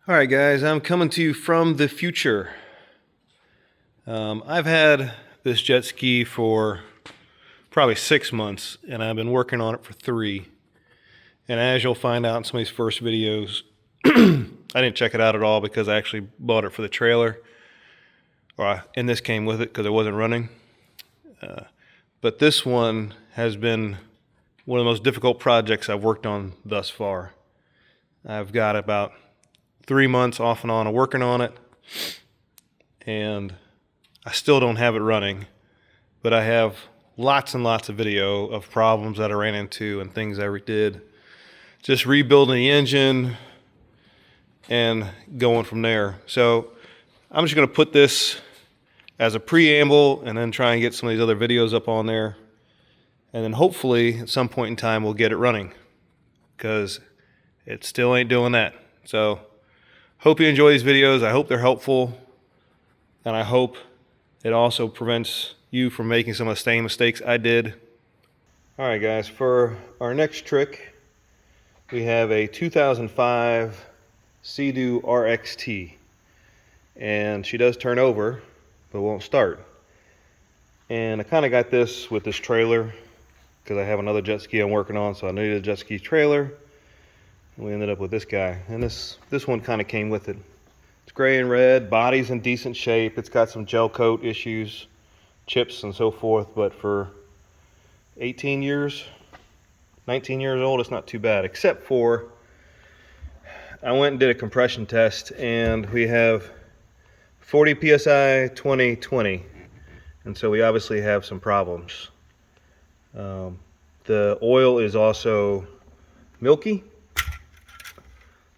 All right, guys, I'm coming to you from the future. I've had this jet ski for probably 6 months, and I've been working on it for 3. And as you'll find out in some of these first videos, I didn't check it out at all because I actually bought it for the trailer, and this came with it because it wasn't running. But this one has been one of the most difficult projects I've worked on thus far. I've got about 3 months off and on of working on it, and I still don't have it running, but I have lots and lots of video of problems that I ran into and things I did, just rebuilding the engine and going from there. So I'm just going to put this as a preamble and then try and get some of these other videos up on there, and then hopefully at some point in time we'll get it running, because it still ain't doing that. So hope you enjoy these videos. I hope they're helpful, and I hope it also prevents you from making some of the same mistakes I did. All right, guys, for our next trick, we have a 2005 Sea-Doo RXT, and she does turn over, but won't start. And I kind of got this with this trailer because I have another jet ski I'm working on, so I needed a jet ski trailer. And we ended up with this guy, and this one kind of came with it. It's gray and red, body's in decent shape. It's got some gel coat issues, chips and so forth, but for 18 years, 19 years old, it's not too bad, except for I went and did a compression test, and we have 40 psi, 20, 20, and so we obviously have some problems. The oil is also milky.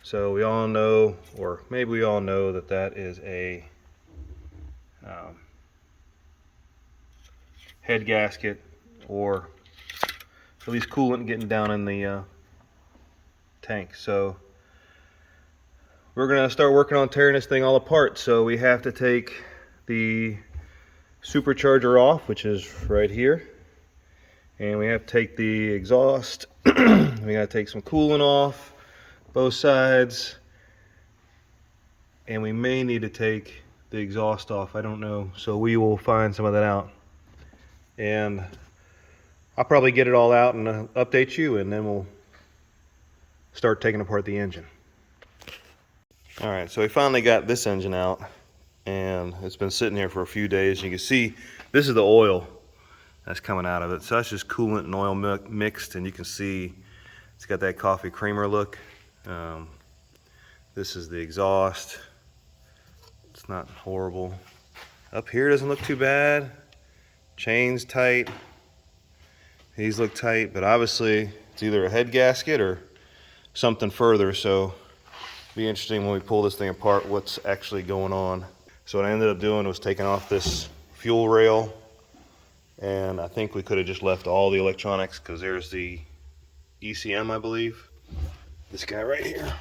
So we all know, or maybe we all know, that that is a head gasket, or at least coolant getting down in the tank. So we're going to start working on tearing this thing all apart. So we have to take the supercharger off, which is right here, and we have to take the exhaust. We got to take some coolant off both sides, and we may need to take the exhaust off, I don't know, so we will find some of that out, and I'll probably get it all out and update you, and then we'll start taking apart the engine. Alright, so we finally got this engine out, and it's been sitting here for a few days. You can see this is the oil that's coming out of it, so that's just coolant and oil mixed, and you can see it's got that coffee creamer look. This is the exhaust. It's not horrible. Up here doesn't look too bad. Chains tight. These look tight, but obviously it's either a head gasket or something further, so it'll be interesting when we pull this thing apart what's actually going on. So what I ended up doing was taking off this fuel rail, and I think we could have just left all the electronics, because there's the ECM, I believe. This guy right here.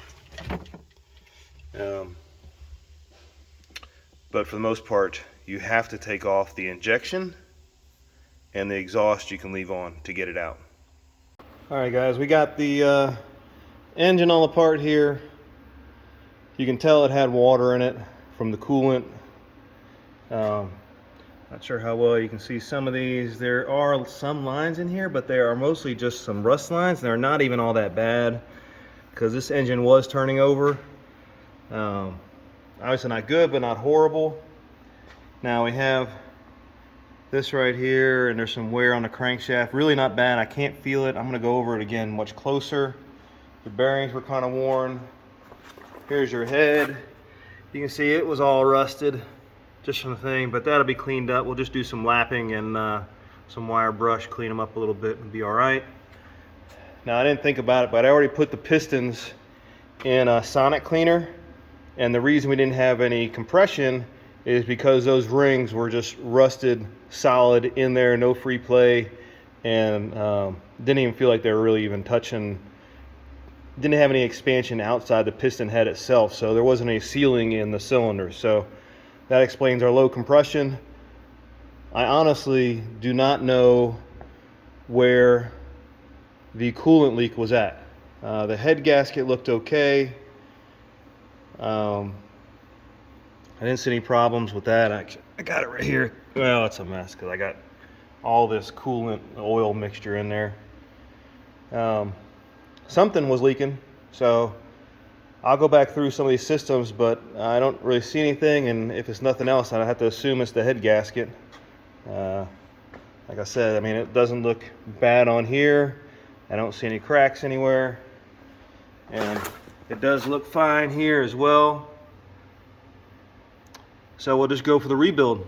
But for the most part, you have to take off the injection, and the exhaust you can leave on to get it out. Alright guys, we got the engine all apart here. You can tell it had water in it from the coolant. Not sure how well you can see some of these. There are some lines in here, but they are mostly just some rust lines. They're not even all that bad, because this engine was turning over. Obviously not good, but not horrible. Now we have this right here, and there's some wear on the crankshaft. Really not bad. I can't feel it. I'm going to go over it again much closer. The bearings were kind of worn. Here's your head. You can see it was all rusted just from the thing, but that'll be cleaned up. We'll just do some lapping and some wire brush, clean them up a little bit, and be all right. Now, I didn't think about it, but I already put the pistons in a sonic cleaner, and the reason we didn't have any compression is because those rings were just rusted solid in there, no free play, and didn't even feel like they were really even touching. Didn't have any expansion outside the piston head itself, so there wasn't any sealing in the cylinder. So that explains our low compression. I honestly do not know where the coolant leak was at. The head gasket looked okay. I didn't see any problems with that. I got it right here. Well, it's a mess because I got all this coolant oil mixture in there. Something was leaking, so I'll go back through some of these systems, but I don't really see anything, and if it's nothing else, I have to assume it's the head gasket. Like I said, I mean, it doesn't look bad on here. I don't see any cracks anywhere, and it does look fine here as well. So we'll just go for the rebuild,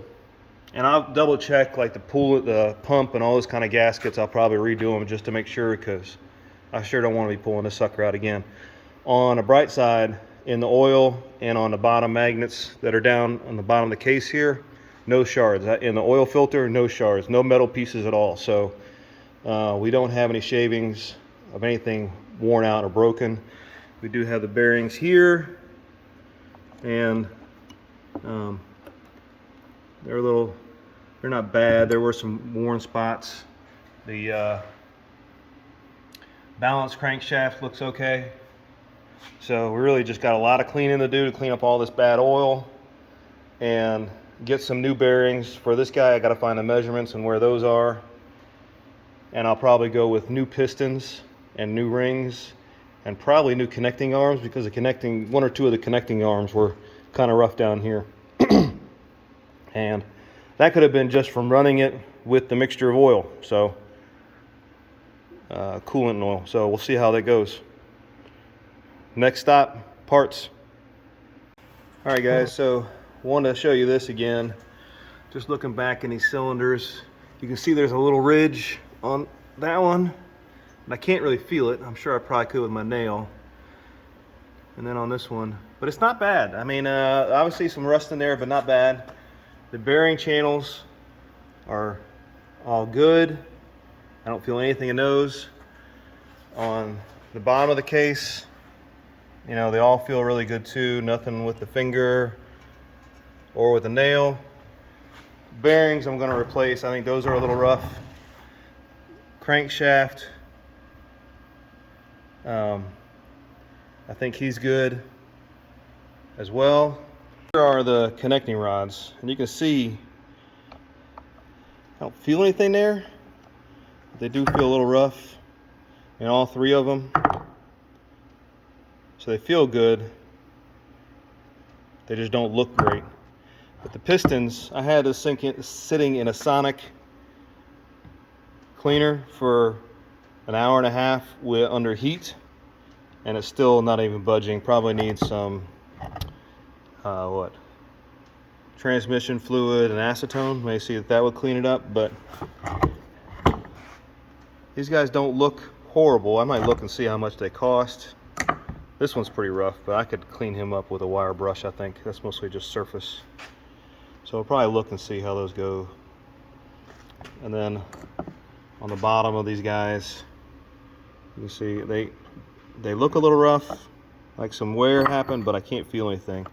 and I'll double check like the pump and all those kind of gaskets. I'll probably redo them just to make sure, because I sure don't want to be pulling this sucker out again. On the bright side, in the oil and on the bottom magnets that are down on the bottom of the case here, no shards. In the oil filter, no shards, no metal pieces at all. So we don't have any shavings of anything worn out or broken. We do have the bearings here, and they're not bad. There were some worn spots. The balance crankshaft looks okay. So we really just got a lot of cleaning to do to clean up all this bad oil and get some new bearings. For this guy, I got to find the measurements and where those are. And I'll probably go with new pistons and new rings and probably new connecting arms, because one or two of the connecting arms were kind of rough down here. And that could have been just from running it with the mixture of oil, so coolant and oil. So we'll see how that goes. Next stop, parts. All right, guys, so wanted to show you this again. Just looking back in these cylinders, you can see there's a little ridge on that one, and I can't really feel it. I'm sure I probably could with my nail. And then on this one, but it's not bad. I mean, obviously some rust in there, but not bad. The bearing channels are all good. I don't feel anything in those. On the bottom of the case, you know, they all feel really good too. Nothing with the finger or with the nail. Bearings I'm going to replace. I think those are a little rough. Crankshaft, I think he's good as well. Here are the connecting rods, and you can see I don't feel anything there. They do feel a little rough in all three of them. So they feel good. They just don't look great. But the pistons, I had this sitting in a sonic cleaner for an hour and a half under heat, and it's still not even budging. Probably needs some transmission fluid and acetone. May see that would clean it up, but these guys don't look horrible. I might look and see how much they cost. This one's pretty rough, but I could clean him up with a wire brush. I think that's mostly just surface. So I'll probably look and see how those go. And then on the bottom of these guys, you can see they look a little rough, like some wear happened, but I can't feel anything.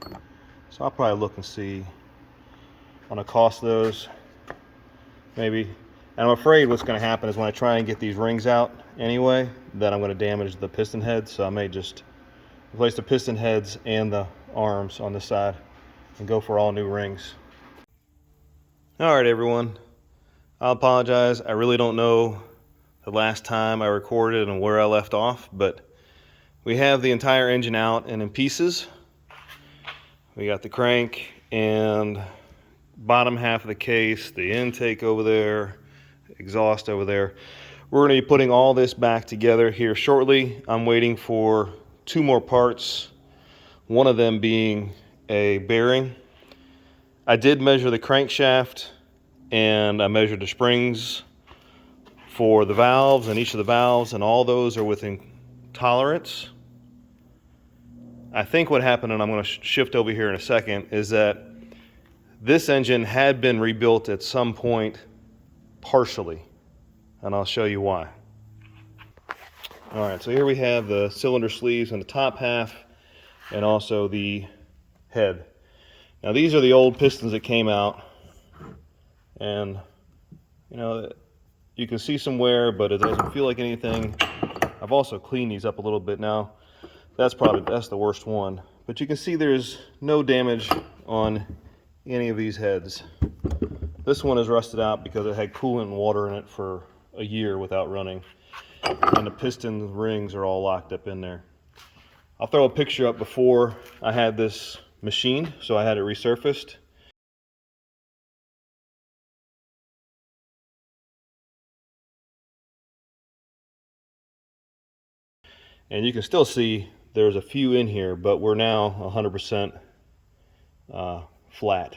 So I'll probably look and see on the cost of those, maybe. And I'm afraid what's going to happen is when I try and get these rings out anyway, that I'm going to damage the piston heads. So I may just replace the piston heads and the arms on this side and go for all new rings. All right, everyone. I'll apologize. I really don't know the last time I recorded and where I left off, but we have the entire engine out and in pieces. We got the crank and bottom half of the case, the intake over there, exhaust over there. We're going to be putting all this back together here shortly. I'm waiting for two more parts, one of them being a bearing. I did measure the crankshaft and I measured the springs for the valves and each of the valves, and all those are within tolerance. I think what happened, and I'm going to shift over here in a second, is that this engine had been rebuilt at some point partially, and I'll show you why. All right, so here we have the cylinder sleeves on the top half and also the head. Now these are the old pistons that came out, and you know, you can see some wear, but it doesn't feel like anything. I've also cleaned these up a little bit now. That's the worst one, But you can see there's no damage on any of these heads. This one is rusted out because it had coolant and water in it for a year without running. And the piston rings are all locked up in there. I'll throw a picture up before I had this machined, so I had it resurfaced. And you can still see there's a few in here, but we're now 100% flat.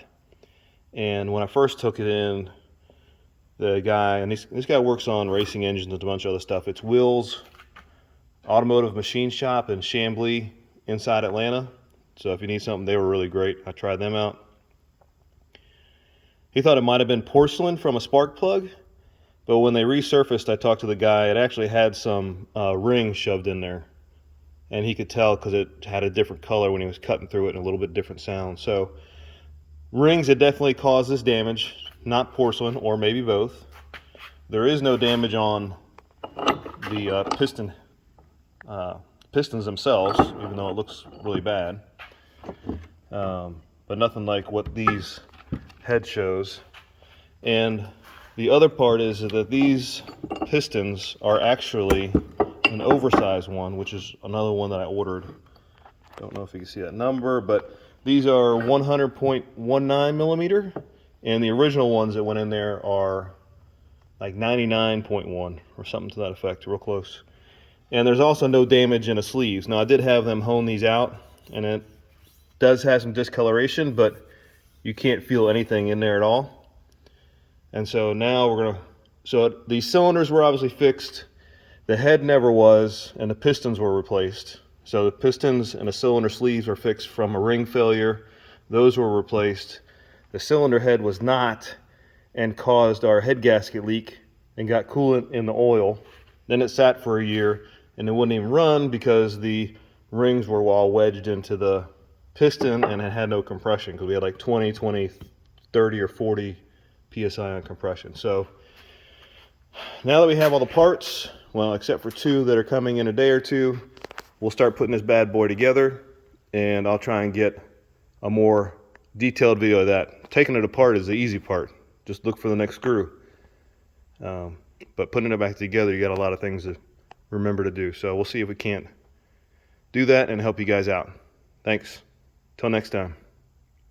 And when I first took it in, the guy, and this guy works on racing engines and a bunch of other stuff. It's Will's Automotive Machine Shop in Chamblee inside Atlanta. So if you need something, they were really great. I tried them out. He thought it might have been porcelain from a spark plug, but when they resurfaced, I talked to the guy, it actually had some rings shoved in there. And he could tell because it had a different color when he was cutting through it and a little bit different sound. So rings had definitely caused this damage, not porcelain, or maybe both. There is no damage on the pistons themselves, even though it looks really bad. But nothing like what these head shows. And the other part is that these pistons are actually an oversized one, which is another one that I ordered. Don't know if you can see that number, but these are 100.19 millimeter, and the original ones that went in there are like 99.1 or something to that effect, real close. And there's also no damage in the sleeves. Now I did have them hone these out, and it does have some discoloration, but you can't feel anything in there at all. And so now so these cylinders were obviously fixed. The head never was, and the pistons were replaced. So the pistons and the cylinder sleeves were fixed from a ring failure. Those were replaced. The cylinder head was not, and caused our head gasket leak and got coolant in the oil. Then it sat for a year, and it wouldn't even run because the rings were all wedged into the piston, and it had no compression because we had like 20, 30, or 40 PSI on compression. So now that we have all the parts, well, except for two that are coming in a day or two, we'll start putting this bad boy together, and I'll try and get a more detailed video of that. Taking it apart is the easy part. Just look for the next screw. But putting it back together, you got a lot of things to remember to do. So we'll see if we can't do that and help you guys out. Thanks. Till next time.